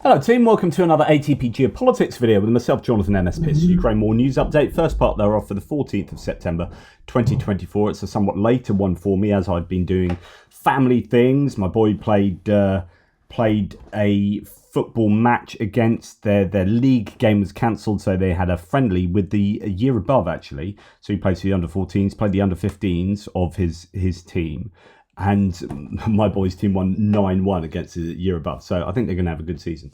Hello team, welcome to another ATP Geopolitics video with myself, Jonathan MSP. Ukraine War News Update. First part thereof for the 14th of September 2024. It's a somewhat later one for me as I've been doing family things. My boy played a football match against their league game was cancelled, so they had a friendly with the year above actually. So he played for the under-14s, played the under-15s of his team. And my boys' team won 9-1 against the year above. So I think they're going to have a good season.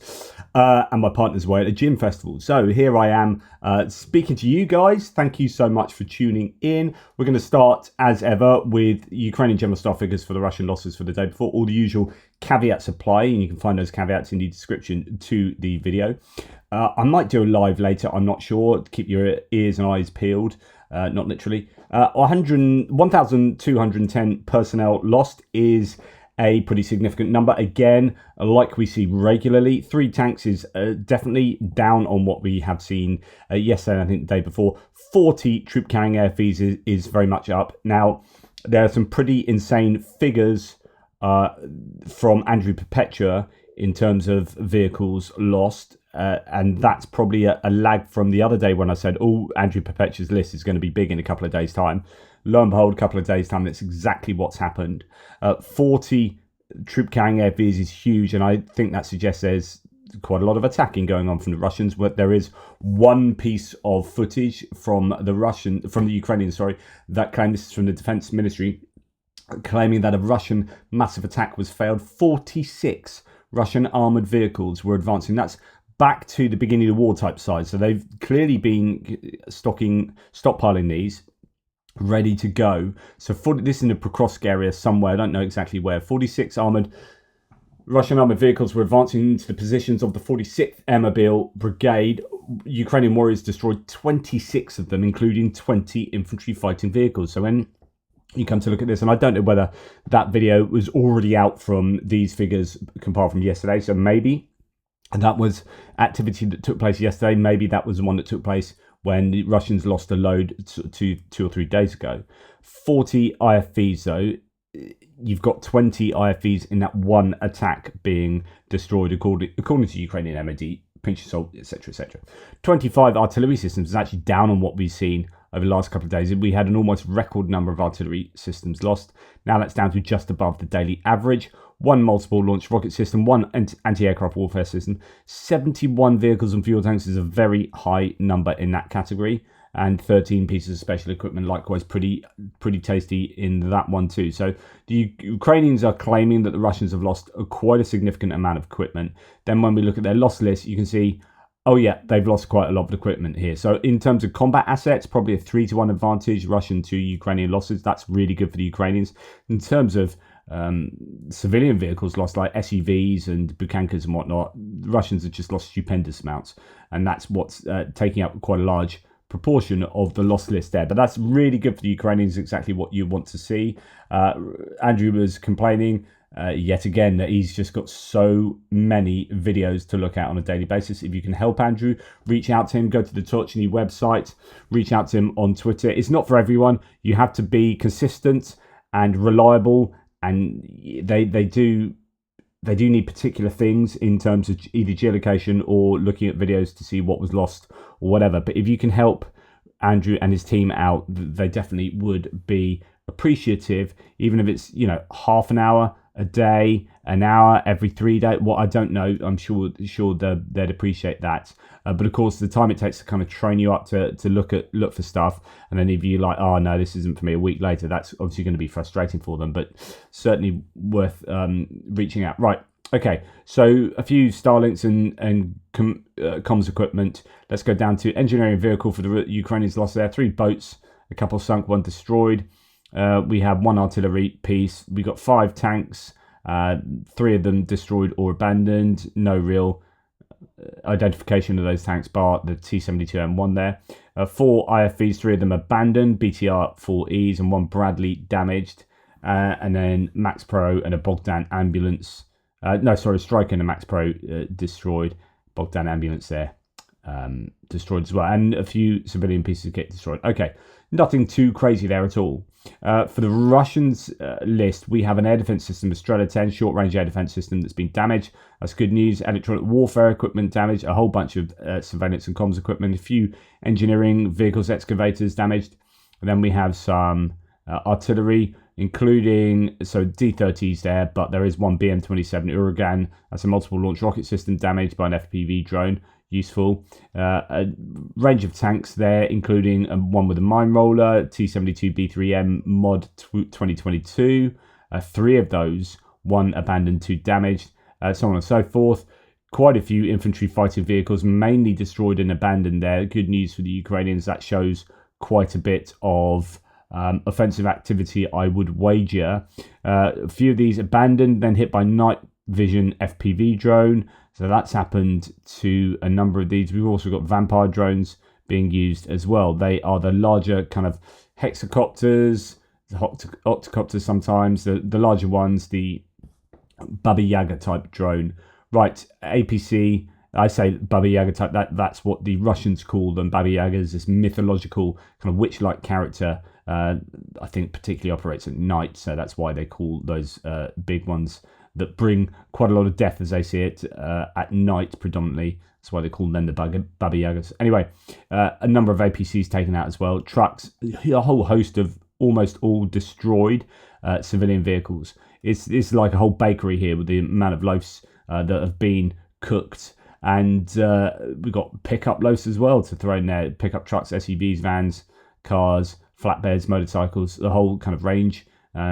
And my partner's away at a gym festival. So here I am speaking to you guys. Thank you so much for tuning in. We're going to start, as ever, with Ukrainian general staff figures for the Russian losses for the day before. All the usual caveats apply. And you can find those caveats in the description to the video. I might do a live later. I'm not sure. Keep your ears and eyes peeled. Not literally. 1,210 personnel lost is a pretty significant number. Again, like we see regularly, 3 tanks is definitely down on what we have seen yesterday, I think the day before. 40 troop carrying airfields is very much up. Now, there are some pretty insane figures from Andrew Perpetua in terms of vehicles lost. And that's probably a lag from the other day when I said, oh, Andrew Perpetua's list is going to be big in a couple of days' time. Lo and behold, a couple of days' time, that's exactly what's happened. 40 troop-carrying airfields is huge, and I think that suggests there's quite a lot of attacking going on from the Russians. But there is one piece of footage from the Ukrainians, that claim, this is from the Defense Ministry, claiming that a Russian massive attack was failed. 46 Russian armoured vehicles were advancing. That's back to the beginning of the war type size. So they've clearly been stockpiling these, ready to go. So this is in the Prokrovsk area somewhere, I don't know exactly where. 46 Russian armoured vehicles were advancing into the positions of the 46th Airmobile Brigade. Ukrainian warriors destroyed 26 of them, including 20 infantry fighting vehicles. So when you come to look at this, and I don't know whether that video was already out from these figures compared from yesterday, so maybe that was activity that took place yesterday. Maybe that was the one that took place when the Russians lost a load 2 or 3 days ago. 40 IFVs though. You've got 20 IFVs in that one attack being destroyed according to Ukrainian MOD, pinch of salt, etc., etc. 25 artillery systems is actually down on what we've seen over the last couple of days. We had an almost record number of artillery systems lost. Now that's down to just above the daily average. 1 multiple launch rocket system, 1 anti-aircraft warfare system. 71 vehicles and fuel tanks is a very high number in that category. And 13 pieces of special equipment, likewise pretty tasty in that one too. So the Ukrainians are claiming that the Russians have lost quite a significant amount of equipment. Then when we look at their loss list, you can see, oh yeah, they've lost quite a lot of equipment here. So in terms of combat assets, probably a 3-1 advantage, Russian to Ukrainian losses. That's really good for the Ukrainians. In terms of civilian vehicles lost, like SUVs and Bukankas and whatnot, the Russians have just lost stupendous amounts. And that's what's taking up quite a large proportion of the loss list there. But that's really good for the Ukrainians, exactly what you want to see. Andrew was complaining yet again that he's just got so many videos to look at on a daily basis. If you can help Andrew, reach out to him, go to the Torchny website, reach out to him on Twitter. It's not for everyone. You have to be consistent and reliable, and they do need particular things in terms of either geolocation or looking at videos to see what was lost or whatever. But if you can help Andrew and his team out, they definitely would be appreciative, even if it's, half an hour a day, an hour every 3 days. Well, I don't know. I'm sure they'd appreciate that. But of course, the time it takes to kind of train you up to look for stuff, and then if you're like, oh no, this isn't for me, a week later, that's obviously going to be frustrating for them. But certainly worth reaching out. Right. Okay. So a few Starlinks and comms equipment. Let's go down to engineering vehicle for the Ukrainians lost there. 3 boats, a couple sunk, 1 destroyed. We have 1 artillery piece. We got 5 tanks, 3 of them destroyed or abandoned. No real identification of those tanks, bar the T-72M1 there. 4 IFVs, 3 of them abandoned, BTR 4Es, and 1 Bradley damaged. And then Max Pro and a Bogdan ambulance. Striker and a Max Pro destroyed. Bogdan ambulance there. destroyed as well, and a few civilian pieces of kit destroyed. Okay, nothing too crazy there at all. For the Russians list, we have an air defense system, the Strela 10 short-range air defense system that's been damaged. That's good news. Electronic warfare equipment damaged, a whole bunch of surveillance and comms equipment, a few engineering vehicles, excavators damaged. And then we have some artillery, including D-30s there, but there is one BM-27 Uragan. That's a multiple launch rocket system damaged by an FPV drone. Useful. A range of tanks there, including one with a mine roller, T-72B3M Mod 2022. 3 of those, 1 abandoned, 2 damaged, so on and so forth. Quite a few infantry fighting vehicles, mainly destroyed and abandoned there. Good news for the Ukrainians. That shows quite a bit of offensive activity, I would wager. A few of these abandoned, then hit by night vision FPV drone. So that's happened to a number of these. We've also got vampire drones being used as well. They are the larger kind of hexacopters, octocopters sometimes, the larger ones, the Baba Yaga type drone. Right, APC, I say Baba Yaga type, that's what the Russians call them. Baba Yaga is this mythological kind of witch-like character. I think particularly operates at night, so that's why they call those big ones that bring quite a lot of death, as they see it, at night predominantly. That's why they call them the Baba Yagas. Anyway, a number of APCs taken out as well. Trucks, a whole host of almost all destroyed civilian vehicles. It's like a whole bakery here with the amount of loaves that have been cooked. And we've got pickup loaves as well to throw in there. Pickup trucks, SUVs, vans, cars, flatbeds, motorcycles, the whole kind of range.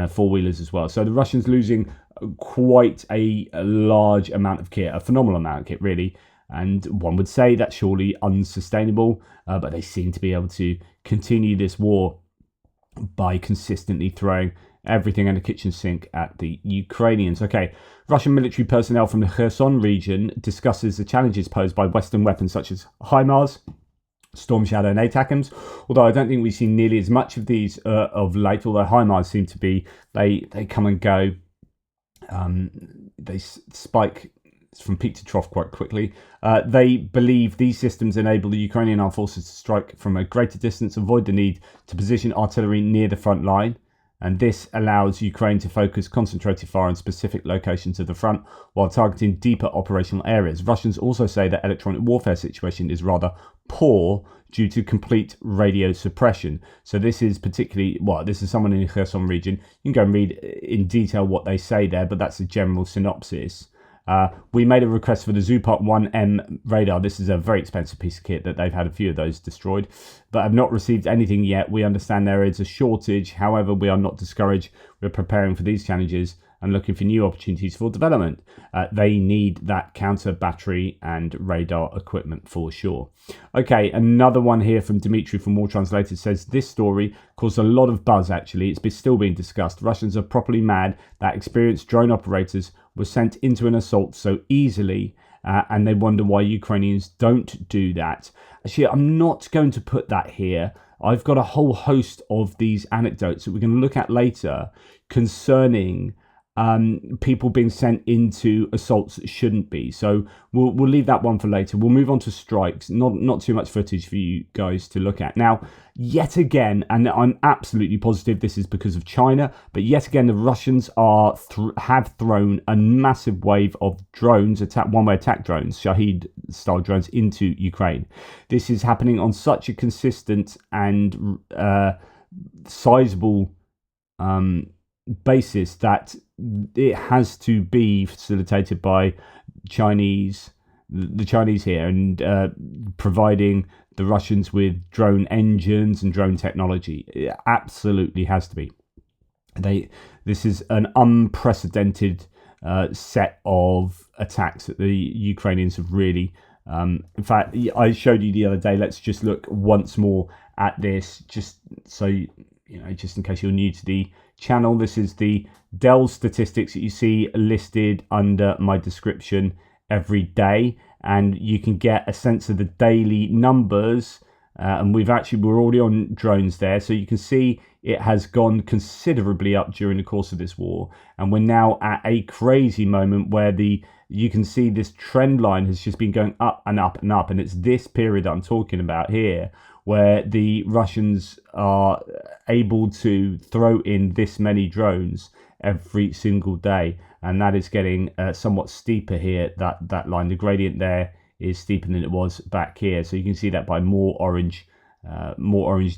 Four-wheelers as well. So the Russians losing quite a large amount of kit, a phenomenal amount of kit, really. And one would say that's surely unsustainable, but they seem to be able to continue this war by consistently throwing everything in the kitchen sink at the Ukrainians. Okay, Russian military personnel from the Kherson region discusses the challenges posed by Western weapons such as HIMARS, Storm Shadow and ATACMS, although I don't think we've seen nearly as much of these of late, although HIMARS seem to be, they come and go, they spike from peak to trough quite quickly. They believe these systems enable the Ukrainian armed forces to strike from a greater distance, avoid the need to position artillery near the front line, and this allows Ukraine to focus concentrated fire on specific locations of the front while targeting deeper operational areas. Russians also say that electronic warfare situation is rather poor due to complete radio suppression. So this is particularly, this is someone in the Kherson region. You can go and read in detail what they say there, but that's a general synopsis. We made a request for the Zupart 1M radar. This is a very expensive piece of kit that they've had a few of those destroyed, but have not received anything yet. We understand there is a shortage. However, we are not discouraged. We're preparing for these challenges and looking for new opportunities for development. They need that counter battery and radar equipment for sure. Okay, another one here from Dimitri from War Translated says, this story caused a lot of buzz actually. It's still being discussed. Russians are properly mad that experienced drone operators were sent into an assault so easily, and they wonder why Ukrainians don't do that. Actually, I'm not going to put that here. I've got a whole host of these anecdotes that we're going to look at later concerning people being sent into assaults that shouldn't be. So we'll leave that one for later. We'll move on to strikes. Not too much footage for you guys to look at. Now, yet again, and I'm absolutely positive this is because of China, but yet again, the Russians have thrown a massive wave of drones, one-way attack drones, Shahed-style drones, into Ukraine. This is happening on such a consistent and sizable basis that it has to be facilitated by the Chinese here, and providing the Russians with drone engines and drone technology. It absolutely has to be. This is an unprecedented set of attacks that the Ukrainians have really. In fact, I showed you the other day. Let's just look once more at this, just so just in case you're new to the channel. This is the Dell statistics that you see listed under my description every day, and you can get a sense of the daily numbers. And we're already on drones there, so you can see it has gone considerably up during the course of this war, and we're now at a crazy moment where the you can see this trend line has just been going up and up and up. And it's this period that I'm talking about here, where the Russians are able to throw in this many drones every single day. And that is getting somewhat steeper here, that line. The gradient there is steeper than it was back here. So you can see that by more orange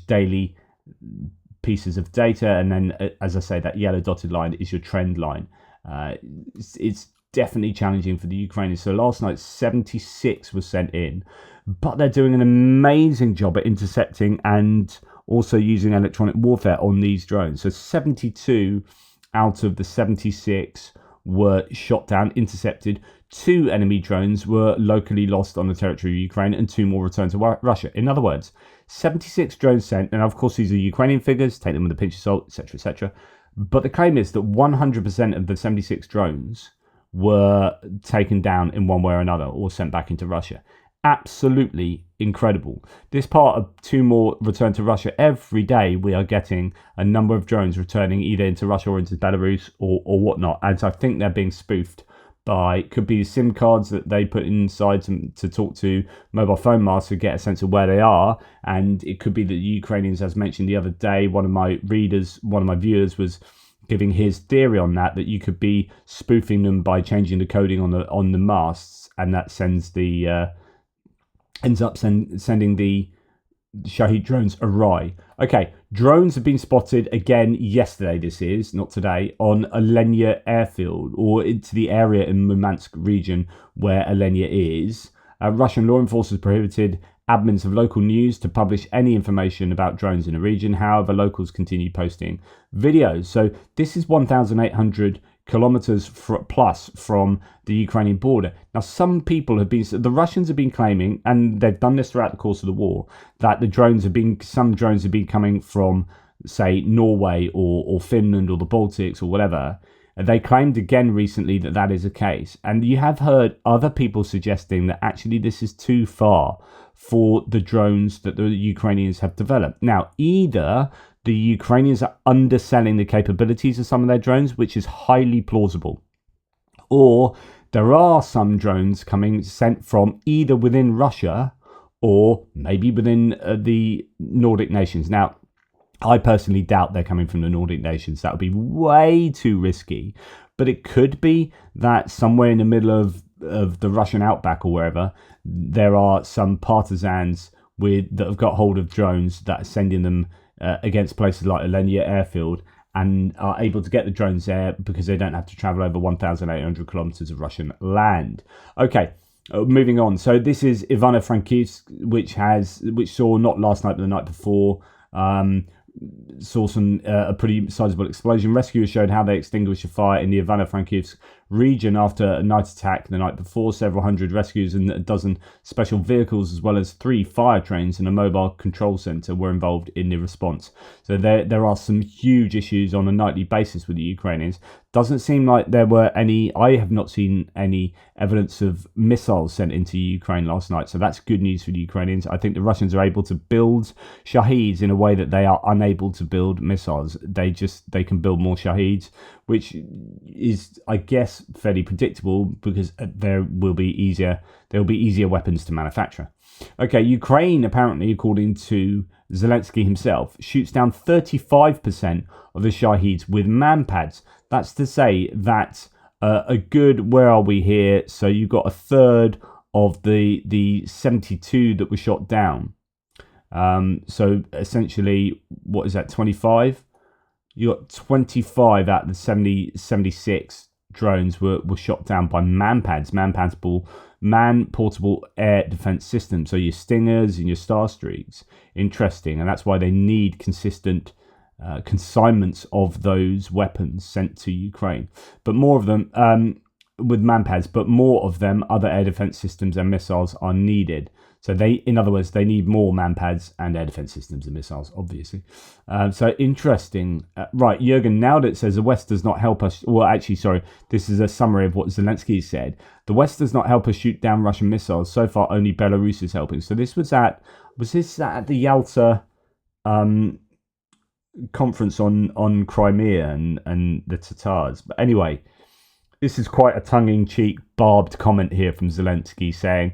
daily pieces of data. And then, as I say, that yellow dotted line is your trend line. It's definitely challenging for the Ukrainians. So last night, 76 was sent in, but they're doing an amazing job at intercepting and also using electronic warfare on these drones. So 72 out of the 76 were shot down, intercepted. 2 enemy drones were locally lost on the territory of Ukraine, and 2 more returned to Russia. In other words, 76 drones sent, and of course these are Ukrainian figures, take them with a pinch of salt, etc., etc. But the claim is that 100% of the 76 drones were taken down in one way or another, or sent back into Russia. Absolutely incredible. This part of 2 more return to Russia. Every day we are getting a number of drones returning either into Russia or into Belarus or whatnot. And so I think they're being spoofed by, could be SIM cards that they put inside to talk to mobile phone masts to get a sense of where they are. And it could be that the Ukrainians, as mentioned the other day, one of my viewers was giving his theory on that you could be spoofing them by changing the coding on the masts, and that sends the ends up sending the Shahed drones awry. Okay, drones have been spotted again yesterday, this is, not today, on Alenia airfield, or into the area in Murmansk region where Alenia is. Russian law enforcement prohibited admins of local news to publish any information about drones in the region. However, locals continue posting videos. So this is 1,800 kilometers plus from the Ukrainian border. Now, some people have been, the Russians have been claiming, and they've done this throughout the course of the war, that some drones have been coming from, say, Norway or Finland or the Baltics or whatever. They claimed again recently that is the case. And you have heard other people suggesting that actually this is too far for the drones that the Ukrainians have developed. Now, either the Ukrainians are underselling the capabilities of some of their drones, which is highly plausible, or there are some drones sent from either within Russia or maybe within the Nordic nations. Now, I personally doubt they're coming from the Nordic nations. That would be way too risky. But it could be that somewhere in the middle of the Russian outback or wherever, there are some partisans that have got hold of drones that are sending them against places like Alenia airfield, and are able to get the drones there because they don't have to travel over 1,800 kilometers of Russian land. Okay. Moving on. So this is Ivano-Frankivsk, which saw, not last night but the night before, saw a pretty sizable explosion. Rescuers showed how they extinguished a fire in the Ivano-Frankivsk region after a night attack the night before. Several hundred rescuers and a dozen special vehicles, as well as 3 fire trains and a mobile control center, were involved in the response. So there are some huge issues on a nightly basis with the Ukrainians. Doesn't seem like there were any, I have not seen any evidence of missiles sent into Ukraine last night. So that's good news for the Ukrainians. I think the Russians are able to build Shaheeds in a way that they are unable to build missiles. They can build more Shaheeds, which is, I guess, fairly predictable because there will be easier weapons to manufacture. Okay, Ukraine, apparently, according to Zelensky himself, shoots down 35% of the Shaheeds with manpads. That's to say that a good, where are we here? So you've got a third of the 72 that were shot down. So essentially, what is that, 25? You got 25 out of the 76 drones were shot down by manpads, man-portable air defense systems. So your Stingers and your Starstreaks. Interesting. And that's why they need consistent consignments of those weapons sent to Ukraine. But more of them, with manpads, but more of them, other air defense systems and missiles are needed. So in other words, they need more manpads and air defense systems and missiles, obviously. So interesting. Right, Jürgen Naudit says the West does not help us. Well, actually, sorry, this is a summary of what Zelensky said. The West does not help us shoot down Russian missiles. So far, only Belarus is helping. So this was this at the Yalta conference on Crimea and the Tatars. But anyway, This is quite a tongue-in-cheek, barbed comment here from Zelensky saying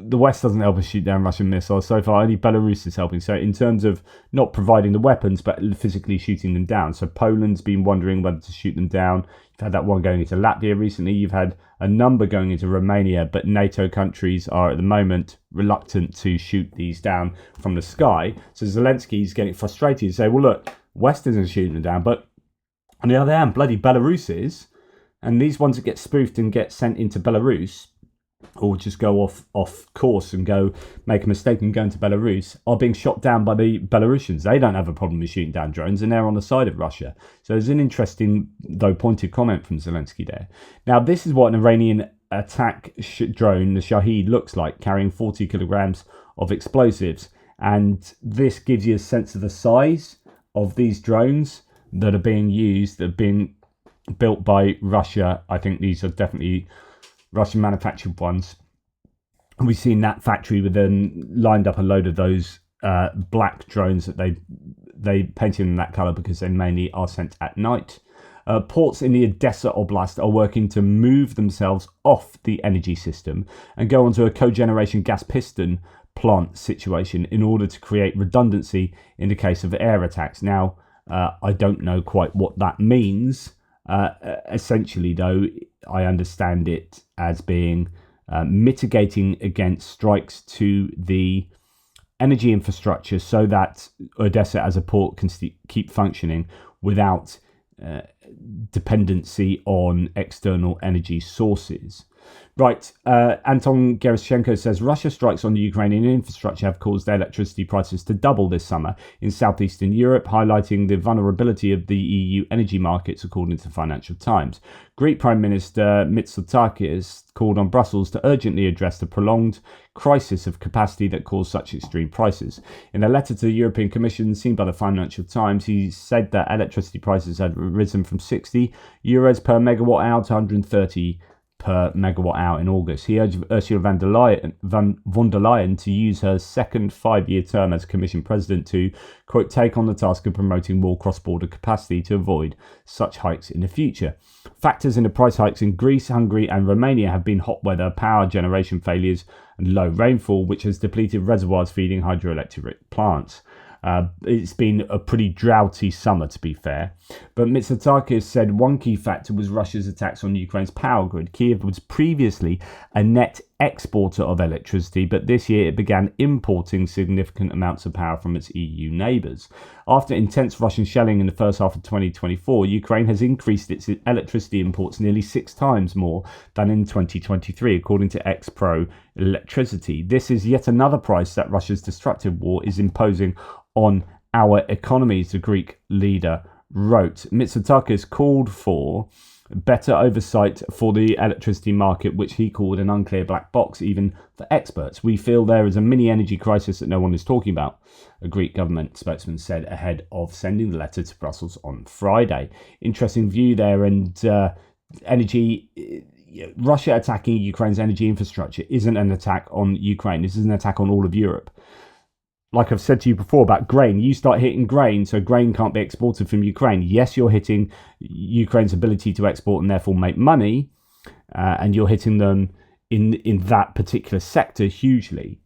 the West doesn't help us shoot down Russian missiles. So far, only Belarus is helping. So in terms of not providing the weapons, but physically shooting them down. So Poland's been wondering whether to shoot them down. You've had that one going into Latvia recently. You've had a number going into Romania, but NATO countries are at the moment reluctant to shoot these down from the sky. So Zelensky's getting frustrated and say, well, look, West isn't shooting them down, but on the other hand, bloody Belarus is. And these ones that get spoofed and get sent into Belarus, or just go off course and go make a mistake and go into Belarus, are being shot down by the Belarusians. They don't have a problem with shooting down drones, and they're on the side of Russia. So there's an interesting, though pointed comment from Zelensky there. Now, this is what an Iranian attack drone, the Shahed, looks like, carrying 40 kilograms of explosives. And this gives you a sense of the size of these drones that are being used, that are being built by Russia. I think these are definitely Russian manufactured ones. And we've seen that factory with then lined up a load of those black drones that they painted in that color because they mainly are sent at night. Ports in the Odessa Oblast are working to move themselves off the energy system and go onto a cogeneration gas piston plant situation in order to create redundancy in the case of air attacks. Now, I don't know quite what that means. Essentially, though, I understand it as being mitigating against strikes to the energy infrastructure so that Odessa as a port can keep functioning without dependency on external energy sources. Right, Anton Gerashchenko says Russia strikes on the Ukrainian infrastructure have caused electricity prices to double this summer in southeastern Europe, highlighting the vulnerability of the EU energy markets, according to the Financial Times. Greek Prime Minister Mitsotakis called on Brussels to urgently address the prolonged crisis of capacity that caused such extreme prices. In a letter to the European Commission seen by the Financial Times, he said that electricity prices had risen from 60 euros per megawatt hour to 130 per megawatt hour in August. He urged Ursula von der Leyen to use her second 5-year term as Commission President to, quote, take on the task of promoting more cross-border capacity to avoid such hikes in the future. Factors in the price hikes in Greece, Hungary and Romania have been hot weather, power generation failures and low rainfall, which has depleted reservoirs feeding hydroelectric plants. It's been a pretty droughty summer, to be fair. But Mitsotakis said one key factor was Russia's attacks on Ukraine's power grid. Kiev was previously a net exporter of electricity, but this year it began importing significant amounts of power from its EU neighbours. After intense Russian shelling in the first half of 2024, Ukraine has increased its electricity imports nearly 6 times more than in 2023, according to Ex-Pro Electricity. This is yet another price that Russia's destructive war is imposing on our economies, the Greek leader wrote. Mitsotakis called for better oversight for the electricity market, which he called an unclear black box, even for experts. We feel there is a mini energy crisis that no one is talking about, a Greek government spokesman said ahead of sending the letter to Brussels on Friday. Interesting view there. And energy, Russia attacking Ukraine's energy infrastructure isn't an attack on Ukraine. This is an attack on all of Europe. Like I've said to you before about grain, you start hitting grain, so grain can't be exported from Ukraine. Yes, you're hitting Ukraine's ability to export and therefore make money, and you're hitting them in that particular sector hugely.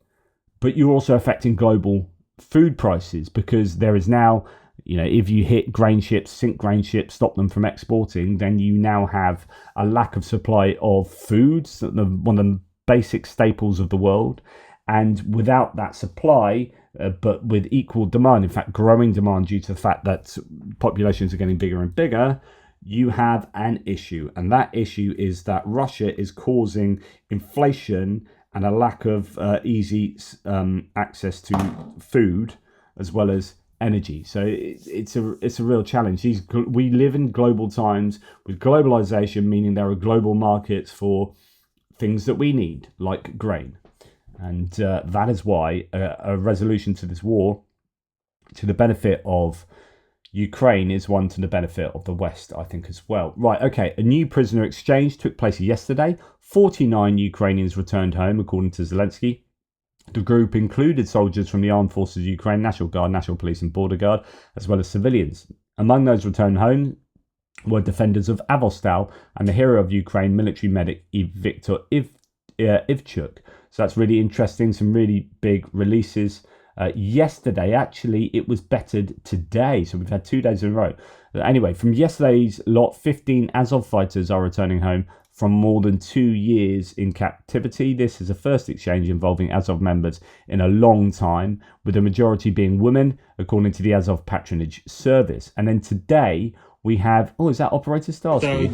But you're also affecting global food prices because there is now, if you hit grain ships, sink grain ships, stop them from exporting, then you now have a lack of supply of foods, one of the basic staples of the world. And without that supply, but with equal demand, in fact, growing demand due to the fact that populations are getting bigger and bigger, you have an issue. And that issue is that Russia is causing inflation and a lack of easy access to food as well as energy. So it's a real challenge. We live in global times with globalization, meaning there are global markets for things that we need, like grain. And that is why a resolution to this war to the benefit of Ukraine is one to the benefit of the West, I think, as well. Right, okay, a new prisoner exchange took place yesterday. 49 Ukrainians returned home, according to Zelensky. The group included soldiers from the Armed Forces of Ukraine, National Guard, National Police and Border Guard, as well as civilians. Among those returned home, were defenders of Avostal and the hero of Ukraine, military medic Viktor Ivchuk. So that's really interesting. Some really big releases. Yesterday, actually, it was bettered today. So we've had 2 days in a row. Anyway, from yesterday's lot, 15 Azov fighters are returning home from more than 2 years in captivity. This is the first exchange involving Azov members in a long time, with the majority being women, according to the Azov Patronage Service. And then today we have... Oh, is that Operator Starsky?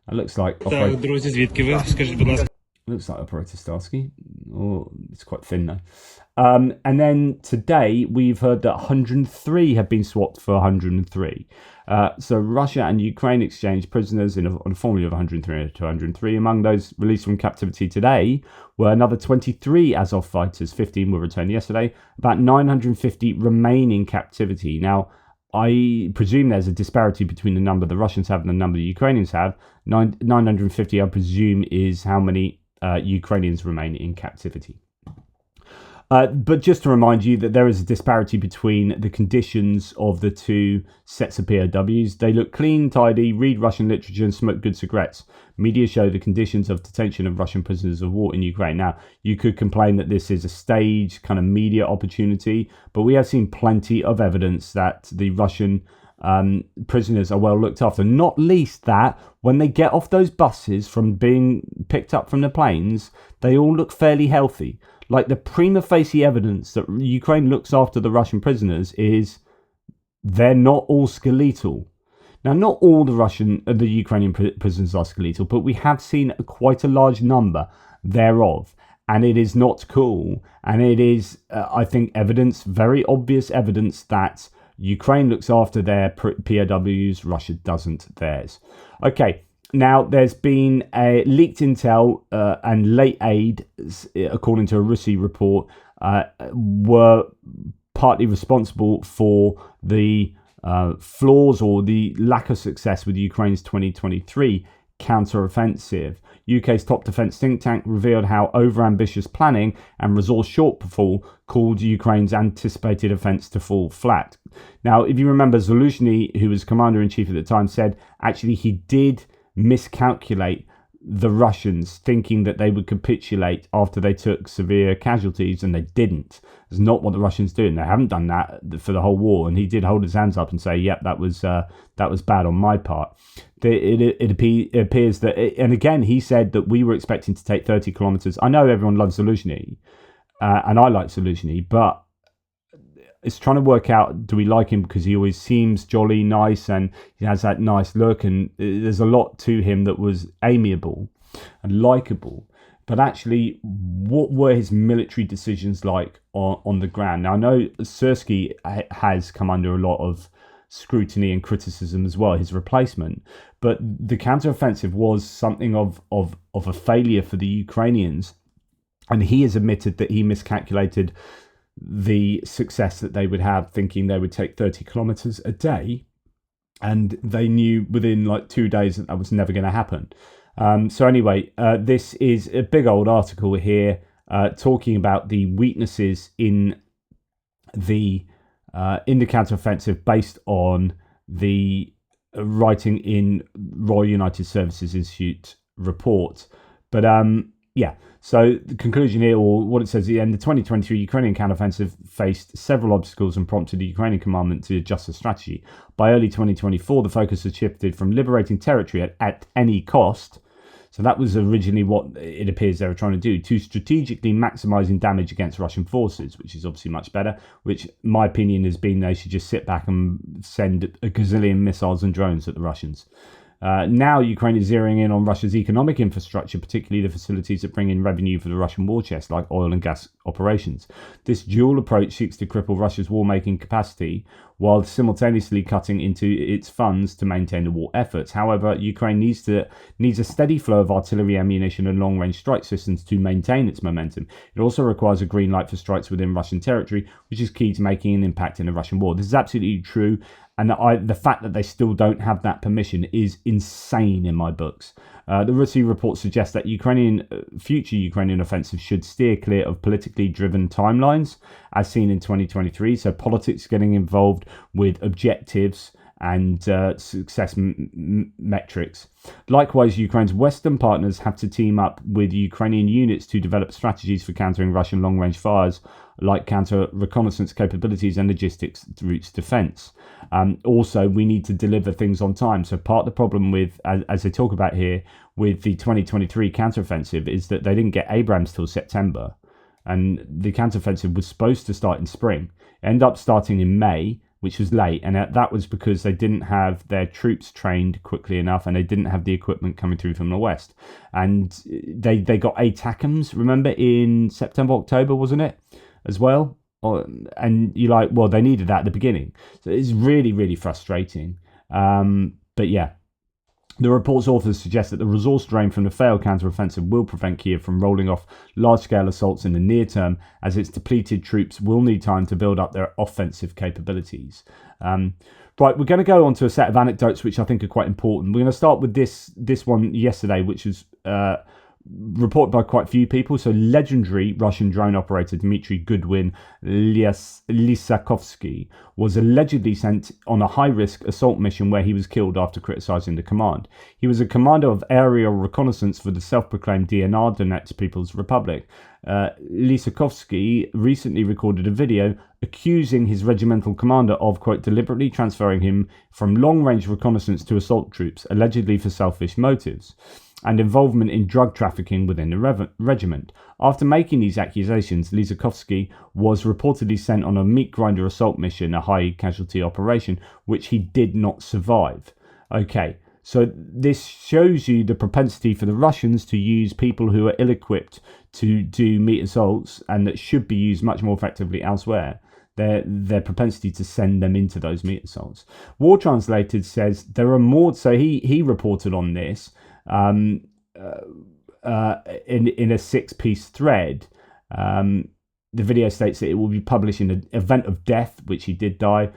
That looks like Looks like Operator Starsky. Oh, it's quite thin though. And then today we've heard that 103 have been swapped for 103. So Russia and Ukraine exchanged prisoners on a formula of 103 to 103. Among those released from captivity today were another 23 Azov fighters. 15 were returned yesterday. About 950 remain in captivity. Now, I presume there's a disparity between the number the Russians have and the number the Ukrainians have. 950, I presume, is how many Ukrainians remain in captivity. But just to remind you that there is a disparity between the conditions of the two sets of POWs. They look clean, tidy, read Russian literature and smoke good cigarettes. Media show the conditions of detention of Russian prisoners of war in Ukraine. Now, you could complain that this is a staged kind of media opportunity, but we have seen plenty of evidence that the Russian prisoners are well looked after. Not least that when they get off those buses from being picked up from the planes, they all look fairly healthy. Like, the prima facie evidence that Ukraine looks after the Russian prisoners is they're not all skeletal. Now, not all the Ukrainian prisoners are skeletal, but we have seen quite a large number thereof. And it is not cool. And it is, I think, evidence, very obvious evidence that Ukraine looks after their POWs, Russia doesn't theirs. Okay. Now, there's been a leaked intel and late aid, according to a Russia report, were partly responsible for the flaws or the lack of success with Ukraine's 2023 counter-offensive. UK's top defence think tank revealed how over-ambitious planning and resource shortfall caused Ukraine's anticipated offence to fall flat. Now, if you remember, Zaluzhny, who was commander-in-chief at the time, said actually he did miscalculate the Russians, thinking that they would capitulate after they took severe casualties, and they didn't. It's not what the Russians do, and they haven't done that for the whole war. And he did hold his hands up and say, "Yep, that was bad on my part." It appears that, and again, he said that we were expecting to take 30 kilometers. I know everyone loves Zaluzhny, and I like Zaluzhny, but it's trying to work out, do we like him because he always seems jolly, nice, and he has that nice look, and there's a lot to him that was amiable and likable. But actually, what were his military decisions like on the ground? Now, I know Syrskyi has come under a lot of scrutiny and criticism as well, his replacement, but the counteroffensive was something of a failure for the Ukrainians, and he has admitted that he miscalculated the success that they would have, thinking they would take 30 kilometers a day, and they knew within like 2 days that was never going to happen. So anyway, this is a big old article here talking about the weaknesses in the counteroffensive based on the writing in Royal United Services Institute report. But yeah, so the conclusion here, or what it says at the end, the 2023 Ukrainian counteroffensive faced several obstacles and prompted the Ukrainian commandment to adjust the strategy. By early 2024, the focus had shifted from liberating territory at any cost, so that was originally what it appears they were trying to do, to strategically maximising damage against Russian forces, which is obviously much better, which my opinion has been they should just sit back and send a gazillion missiles and drones at the Russians. Now Ukraine is zeroing in on Russia's economic infrastructure, particularly the facilities that bring in revenue for the Russian war chest, like oil and gas operations. This dual approach seeks to cripple Russia's war-making capacity while simultaneously cutting into its funds to maintain the war efforts. However, Ukraine needs a steady flow of artillery ammunition and long-range strike systems to maintain its momentum. It also requires a green light for strikes within Russian territory, which is key to making an impact in the Russian war. This is absolutely true. And the fact that they still don't have that permission is insane in my books. The Russia report suggests that future Ukrainian offensives should steer clear of politically driven timelines, as seen in 2023. So politics getting involved with objectives and success metrics. Likewise, Ukraine's Western partners have to team up with Ukrainian units to develop strategies for countering Russian long-range fires, like counter-reconnaissance capabilities and logistics routes defense. Also, we need to deliver things on time. So part of the problem with, as they talk about here, with the 2023 counteroffensive is that they didn't get Abrams till September. And the counteroffensive was supposed to start in spring. It ended up starting in May, which was late. And that was because they didn't have their troops trained quickly enough, and they didn't have the equipment coming through from the west. And they got ATACMS, remember, in September, October, wasn't it, as well? And you're like, well, they needed that at the beginning. So it's really, really frustrating. But yeah. The report's authors suggest that the resource drain from the failed counteroffensive will prevent Kiev from rolling off large-scale assaults in the near term, as its depleted troops will need time to build up their offensive capabilities. Right, we're going to go on to a set of anecdotes which I think are quite important. We're going to start with this one yesterday, which was reported by quite a few people. So legendary Russian drone operator Dmitry Goodwin Lysakovsky was allegedly sent on a high-risk assault mission where he was killed after criticizing the command. He was a commander of aerial reconnaissance for the self-proclaimed DNR, Donetsk People's Republic. Lysakovsky recently recorded a video accusing his regimental commander of, quote, deliberately transferring him from long-range reconnaissance to assault troops, allegedly for selfish motives, and involvement in drug trafficking within the regiment. After making these accusations, Lysakovsky was reportedly sent on a meat grinder assault mission, a high-casualty operation, which he did not survive. Okay, so this shows you the propensity for the Russians to use people who are ill-equipped to do meat assaults, and that should be used much more effectively elsewhere. Their propensity to send them into those meat assaults. War Translated says there are more. So he reported on this in a 6-piece thread. The video states that it will be published in an event of death, which he did die.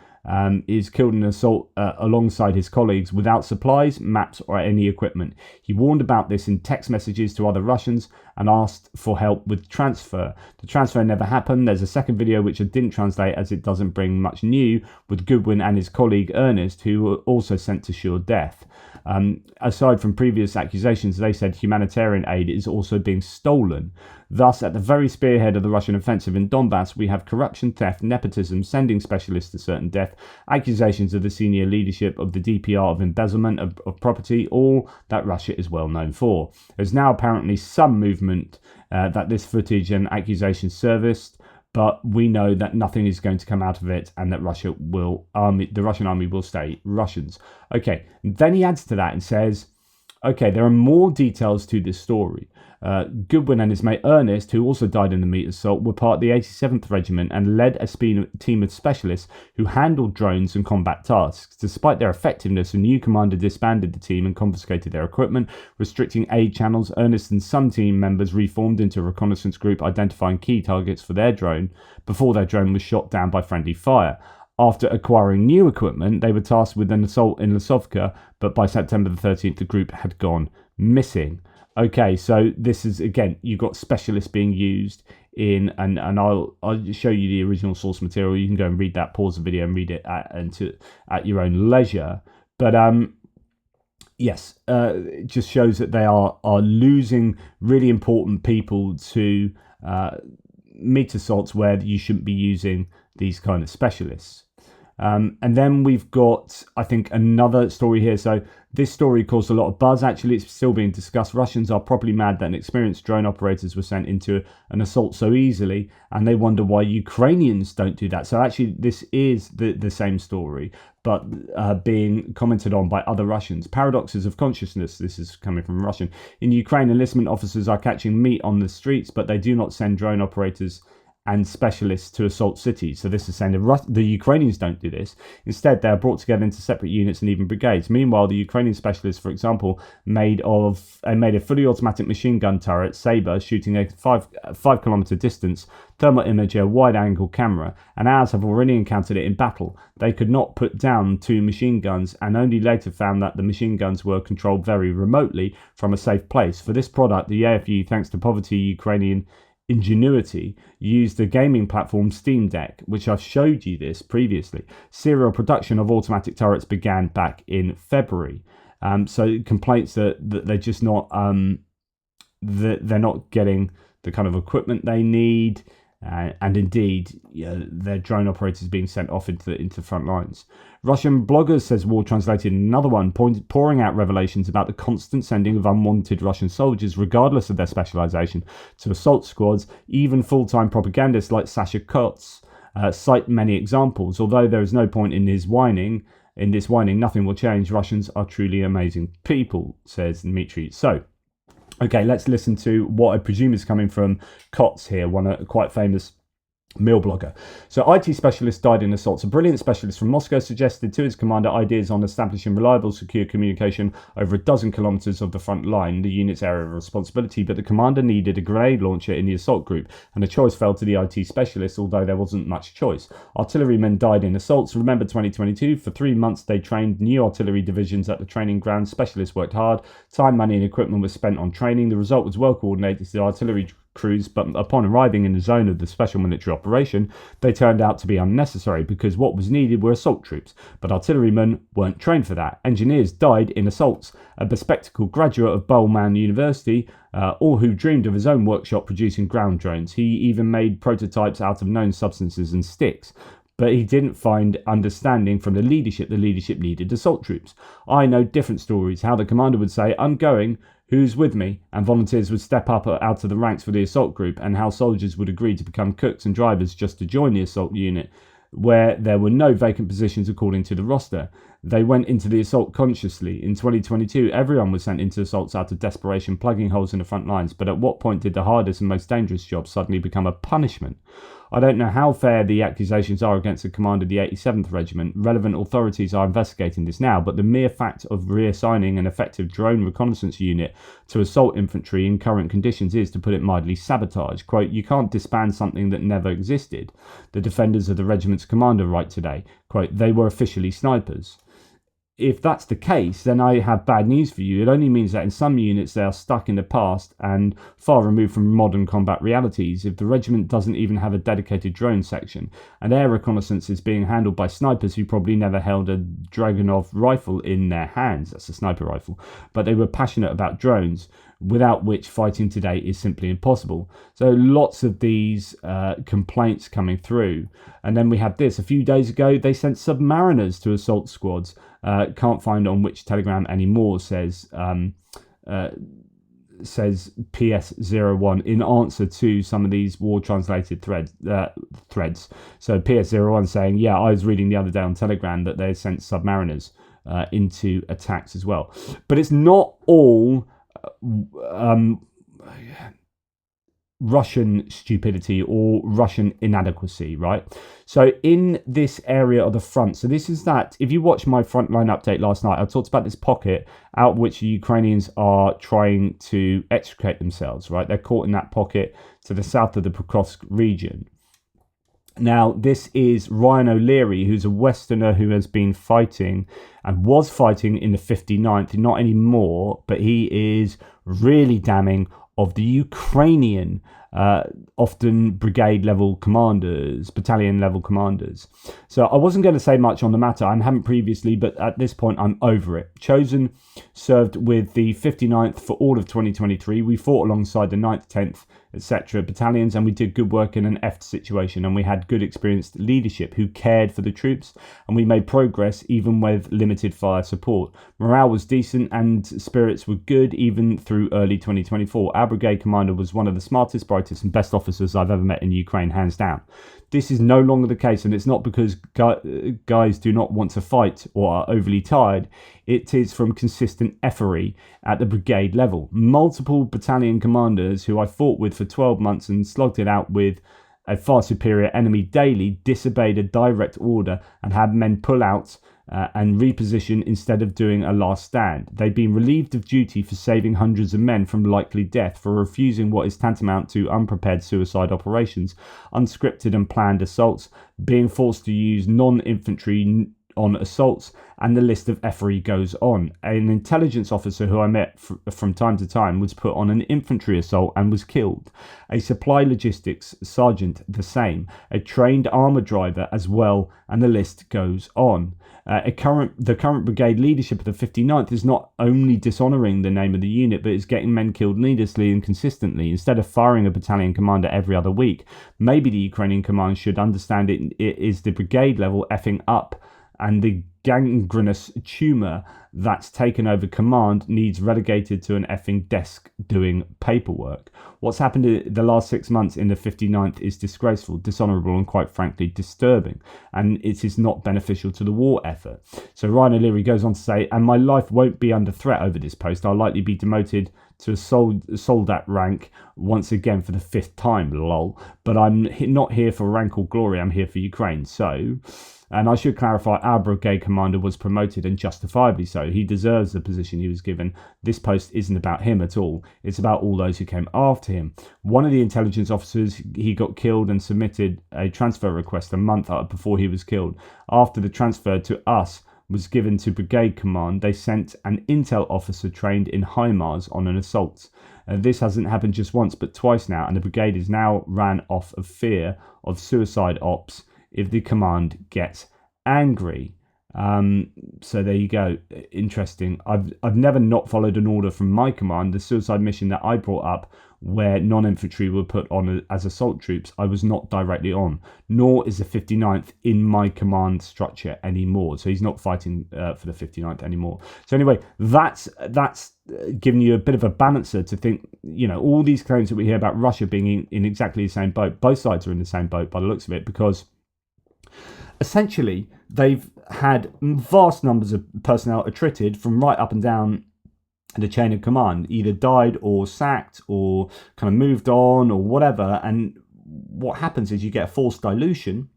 Is killed in an assault alongside his colleagues without supplies, maps, or any equipment. He warned about this in text messages to other Russians and asked for help with transfer. The transfer never happened. There's a second video which I didn't translate as it doesn't bring much new, with Goodwin and his colleague Ernest, who were also sent to sure death. Aside from previous accusations, they said humanitarian aid is also being stolen. Thus, at the very spearhead of the Russian offensive in Donbass, we have corruption, theft, nepotism, sending specialists to certain death, accusations of the senior leadership of the DPR of embezzlement of property, all that Russia is well known for. There's now apparently some movement that this footage and accusations serviced, but we know that nothing is going to come out of it, and that the Russian army will stay Russians. Okay, then he adds to that and says, okay, there are more details to this story. Goodwin and his mate Ernest, who also died in the meat assault, were part of the 87th Regiment and led a team of specialists who handled drones and combat tasks. Despite their effectiveness, a new commander disbanded the team and confiscated their equipment, restricting aid channels. Ernest and some team members reformed into a reconnaissance group, identifying key targets for their drone before their drone was shot down by friendly fire. After acquiring new equipment, they were tasked with an assault in Lisovka, but by September the 13th, the group had gone missing. Okay, so this is, again, you've got specialists being used in, and I'll show you the original source material. You can go and read that, pause the video and read it at your own leisure. But yes, it just shows that they are losing really important people to meat assaults where you shouldn't be using these kind of specialists. And then we've got, I think, another story here. So this story caused a lot of buzz. Actually, it's still being discussed. Russians are probably mad that inexperienced drone operators were sent into an assault so easily, and they wonder why Ukrainians don't do that. So actually, this is the same story, but being commented on by other Russians. Paradoxes of consciousness. This is coming from Russian. In Ukraine, enlistment officers are catching meat on the streets, but they do not send drone operators and specialists to assault cities. So this is saying the Ukrainians don't do this. Instead, they are brought together into separate units and even brigades. Meanwhile, the Ukrainian specialists, for example, made a fully automatic machine gun turret, Sabre, shooting a 5 kilometer distance, thermal imager, wide-angle camera, and ours have already encountered it in battle. They could not put down 2 machine guns, and only later found that the machine guns were controlled very remotely from a safe place. For this product, the AFU, thanks to poverty, Ukrainian ingenuity used the gaming platform Steam Deck, which I've showed you this previously. Serial production of automatic turrets began back in February. So complaints that they're just not that they're not getting the kind of equipment they need, and indeed, their drone operators being sent off into front lines. Russian bloggers, says War Translated, another one, pouring out revelations about the constant sending of unwanted Russian soldiers, regardless of their specialization, to assault squads. Even full-time propagandists like Sasha Kotz cite many examples. Although there is no point in this whining, nothing will change. Russians are truly amazing people, says Dmitry. So, okay, let's listen to what I presume is coming from Kotz here, one quite famous Mill blogger. So, IT specialist died in assaults. A brilliant specialist from Moscow suggested to his commander ideas on establishing reliable, secure communication over a dozen kilometers of the front line, the unit's area of responsibility. But the commander needed a grenade launcher in the assault group, and the choice fell to the IT specialist, although there wasn't much choice. Artillerymen died in assaults. Remember 2022? For 3 months, they trained new artillery divisions at the training ground. Specialists worked hard. Time, money, and equipment was spent on training. The result was well coordinated. The artillery crews, but upon arriving in the zone of the special military operation, they turned out to be unnecessary because what was needed were assault troops, but artillerymen weren't trained for that. Engineers died in assaults. A bespectacled graduate of Bowman University, or who dreamed of his own workshop producing ground drones. He even made prototypes out of known substances and sticks. But he didn't find understanding from the leadership. The leadership needed assault troops. I know different stories, how the commander would say, "I'm going, who's with me?" and volunteers would step up out of the ranks for the assault group, and how soldiers would agree to become cooks and drivers just to join the assault unit, where there were no vacant positions according to the roster. They went into the assault consciously. In 2022, everyone was sent into assaults out of desperation, plugging holes in the front lines. But at what point did the hardest and most dangerous job suddenly become a punishment? I don't know how fair the accusations are against the commander of the 87th Regiment. Relevant authorities are investigating this now, but the mere fact of reassigning an effective drone reconnaissance unit to assault infantry in current conditions is, to put it mildly, sabotage. Quote, "You can't disband something that never existed." The defenders of the regiment's commander write today, quote, "They were officially snipers." If that's the case, then I have bad news for you. It only means that in some units they are stuck in the past and far removed from modern combat realities. If the regiment doesn't even have a dedicated drone section, and air reconnaissance is being handled by snipers who probably never held a Dragunov rifle in their hands, that's a sniper rifle, but they were passionate about drones, without which fighting today is simply impossible. So lots of these complaints coming through. And then we had this. A few days ago, they sent submariners to assault squads. Can't find on which Telegram anymore, says PS01 in answer to some of these War Translated threads. So PS01 saying, yeah, I was reading the other day on Telegram that they sent submariners into attacks as well. But it's not all Russian stupidity or Russian inadequacy, right? So in this area of the front, so this is that, if you watch my frontline update last night, I talked about this pocket out which the Ukrainians are trying to extricate themselves, right? They're caught in that pocket to the south of the Pokrovsk region. Now, this is Ryan O'Leary, who's a Westerner who has been fighting and was fighting in the 59th, not anymore, but he is really damning of the Ukrainian, often brigade level commanders, battalion level commanders. So I wasn't going to say much on the matter. I haven't previously, but at this point I'm over it. Chosen served with the 59th for all of 2023. We fought alongside the 9th, 10th, etc. battalions, and we did good work in an EFT situation, and we had good experienced leadership who cared for the troops, and we made progress even with limited fire support. Morale was decent and spirits were good even through early 2024. Our brigade commander was one of the smartest, brightest and best officers I've ever met in Ukraine, hands down. This is no longer the case, and it's not because guys do not want to fight or are overly tired. It is from consistent effery at the brigade level. Multiple battalion commanders who I fought with for 12 months and slogged it out with a far superior enemy daily disobeyed a direct order and had men pull out and reposition instead of doing a last stand. They've been relieved of duty for saving hundreds of men from likely death, for refusing what is tantamount to unprepared suicide operations, unscripted and planned assaults, being forced to use non-infantry on assaults, and the list of effery goes on. An intelligence officer who I met from time to time was put on an infantry assault and was killed. A supply logistics sergeant, the same. A trained armour driver as well, and the list goes on. The current brigade leadership of the 59th is not only dishonouring the name of the unit, but is getting men killed needlessly and consistently. Instead of firing a battalion commander every other week, maybe the Ukrainian command should understand it is the brigade level effing up, and the gangrenous tumour that's taken over command needs relegated to an effing desk doing paperwork. What's happened in the last 6 months in the 59th is disgraceful, dishonourable, and quite frankly disturbing, and it is not beneficial to the war effort. So Ryan O'Leary goes on to say, and my life won't be under threat over this post. I'll likely be demoted to a soldat rank once again for the 5th time, lol. But I'm not here for rank or glory, I'm here for Ukraine. So, and I should clarify, our brigade commander was promoted, and justifiably so. He deserves the position he was given. This post isn't about him at all. It's about all those who came after him. One of the intelligence officers, he got killed and submitted a transfer request a month before he was killed. After the transfer to us was given to brigade command, they sent an intel officer trained in HIMARS on an assault. This hasn't happened just once, but twice now, and the brigade is now ran off of fear of suicide ops if the command gets angry. So there you go. Interesting. I've never not followed an order from my command. The suicide mission that I brought up, where non-infantry were put on as assault troops, I was not directly on, nor is the 59th in my command structure anymore. So he's not fighting for the 59th anymore. So anyway, that's giving you a bit of a balancer to think, all these claims that we hear about Russia being in exactly the same boat. Both sides are in the same boat by the looks of it, because essentially they've had vast numbers of personnel attrited from right up and down the chain of command, either died or sacked or kind of moved on or whatever. And what happens is you get a false dilution.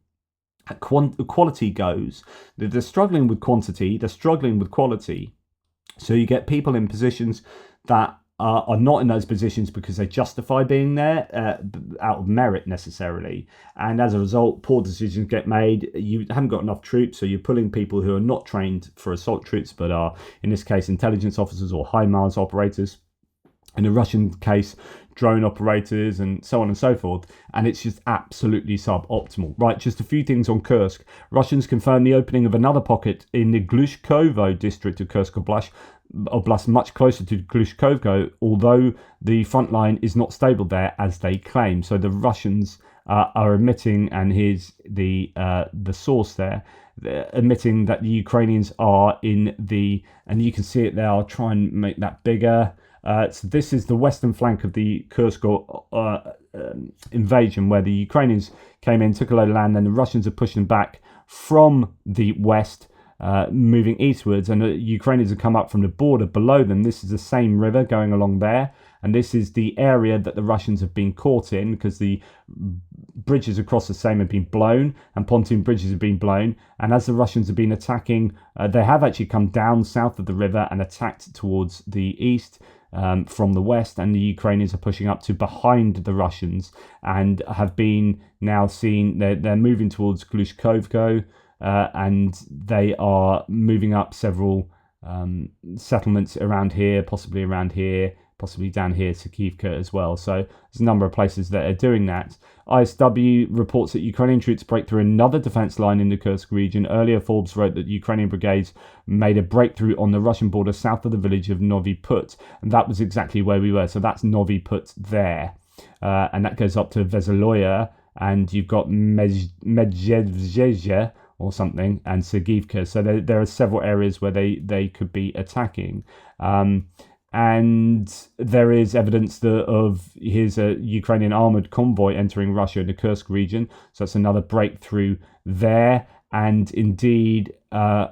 Quality goes. They're struggling with quantity, they're struggling with quality. So you get people in positions that are not in those positions because they justify being there out of merit necessarily, and as a result poor decisions get made. You haven't got enough troops, so you're pulling people who are not trained for assault troops but are in this case intelligence officers or HIMARS operators, in the Russian case drone operators, and so on and so forth, and it's just absolutely suboptimal. Right, just a few things on Kursk. Russians confirmed the opening of another pocket in the Glushkovo district of Kursk Oblast, much closer to Glushkovo, although the front line is not stable there as they claim. So the Russians are admitting, and here's the source there, admitting that the Ukrainians are in the, and you can see it there, I'll try and make that bigger. So this is the western flank of the Kursk invasion, where the Ukrainians came in, took a load of land, and the Russians are pushing back from the west, moving eastwards, and the Ukrainians have come up from the border below them. This is the same river going along there, and this is the area that the Russians have been caught in, because the bridges across the same have been blown, and pontoon bridges have been blown, and as the Russians have been attacking, they have actually come down south of the river and attacked towards the east from the west, and the Ukrainians are pushing up to behind the Russians and have been now seen, they're moving towards Glushkovko, and they are moving up several settlements around here, possibly down here to Kyiv as well. So there's a number of places that are doing that. ISW reports that Ukrainian troops break through another defense line in the Kursk region. Earlier, Forbes wrote that Ukrainian brigades made a breakthrough on the Russian border south of the village of Novy Put, and that was exactly where we were. So that's Novy Put there, and that goes up to Veseloya, and you've got Medvedezhye or something, and Sergivka. So there are several areas where they could be attacking. And there is evidence of here's a Ukrainian armoured convoy entering Russia in the Kursk region. So that's another breakthrough there. And indeed, I'm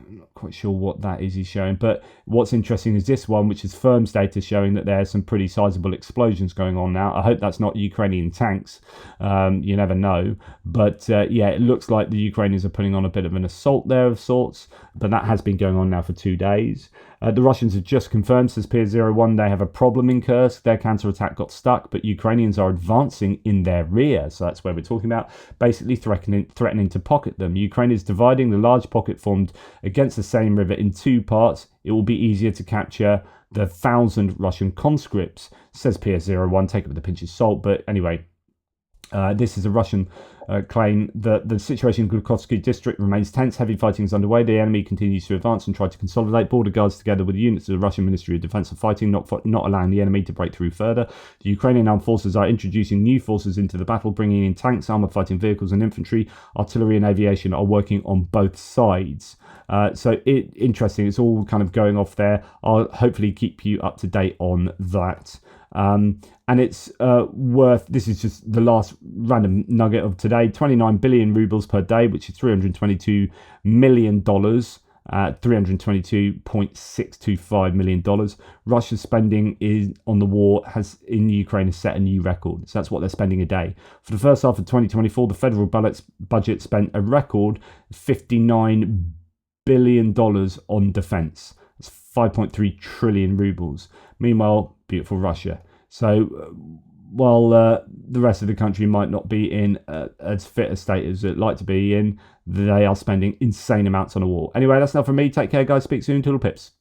not quite sure what that is he's showing. But what's interesting is this one, which is firm data showing that there's some pretty sizable explosions going on now. I hope that's not Ukrainian tanks. You never know. But yeah, it looks like the Ukrainians are putting on a bit of an assault there of sorts. But that has been going on now for 2 days. The Russians have just confirmed, says Pier 01, they have a problem in Kursk. Their counterattack got stuck, but Ukrainians are advancing in their rear. So that's where we're talking about, basically threatening to pocket them. Ukraine is dividing the large pocket formed against the same river in 2 parts, it will be easier to capture the 1,000 Russian conscripts, says PS01. Take it with a pinch of salt. But anyway, this is a Russian claim that the situation in Glukhovsky district remains tense. Heavy fighting is underway. The enemy continues to advance and try to consolidate. Border guards, together with units of the Russian Ministry of Defense, are fighting, not allowing the enemy to break through further. The Ukrainian armed forces are introducing new forces into the battle, bringing in tanks, armoured fighting vehicles and infantry. Artillery and aviation are working on both sides. So interesting. It's all kind of going off there. I'll hopefully keep you up to date on that. And it's this is just the last random nugget of today, 29 billion rubles per day, which is $322 million, $322.625 million. Russia's spending on the war in Ukraine has set a new record. So that's what they're spending a day. For the first half of 2024, the federal budget spent a record $59 billion on defense. That's 5.3 trillion rubles. Meanwhile, beautiful Russia. So while the rest of the country might not be in as fit a state as it'd like to be in, they are spending insane amounts on a war. Anyway, that's enough from me. Take care, guys. Speak soon. Toodle pips.